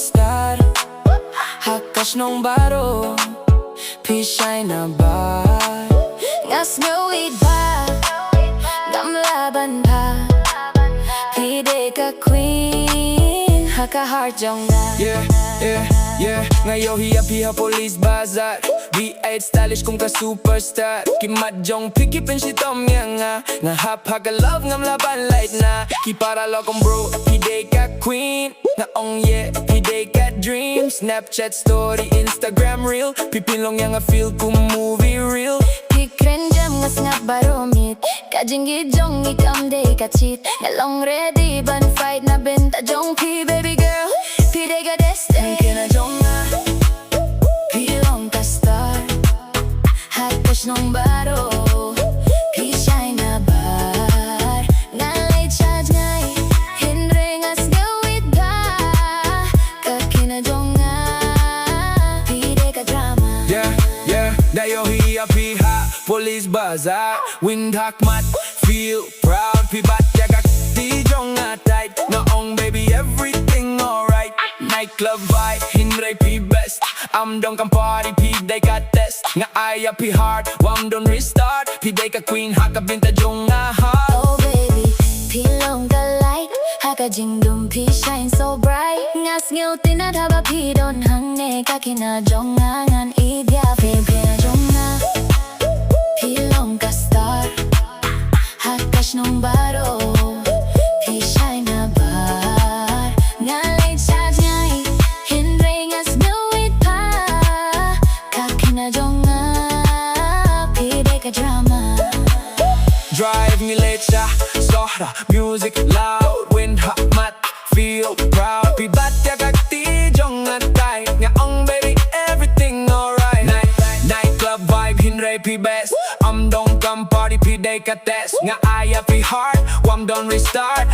superstar Hakas nung baroh Pisay na ba Sngew ba Ngam laban pa Pide ka queen Haka heart jong Nga iohi piha Police Bazar ieid stylish kung ka superstar Khmat jong picky pynshitom nga hap haka love ngam laban lait na Ki paralok kong bro pide ka queen Nga pide ka dream Snapchat story Instagram reel pynlong nga feel kung movie real kren nga sngap baroh miet ka jingieid jong ikam day ka cheat Nga long ready ban fight na bynta jong baby girl pide ka destin khynnah jong pilong ka star hakas nung baroh pisay na bar nga leit siya jngai hynrei nga sngew ba ka khynnah jong pide ka drama Da iohi piha Police Bazar Wind khmat Feel proud Pibat yaga di jong tight Naong baby everything alright Nightclub vibe hynrei best I'm dong kam party piday ka test Nga aya hard Wam don restart Piday ka queen haka bynta jong hot Oh baby pilong ka light Haka jingdum shine so bright Nga sngew tinadhaba pidon hangne ka khynnah jong ngan ieid khynnah jong pilong ka star hakas nung baroh pisay na bar nga leit siya jngai hynrei nga sngew pa ka khynnah jong pide ka drama Drive ngi late siya Sohra music loud Wind khmat Feel proud Pibat yaga di jong tight Ngaong baby everything alright Nightclub vibe hynrei best I'm dong kam party piday ka test Nga aya hard Wam don restart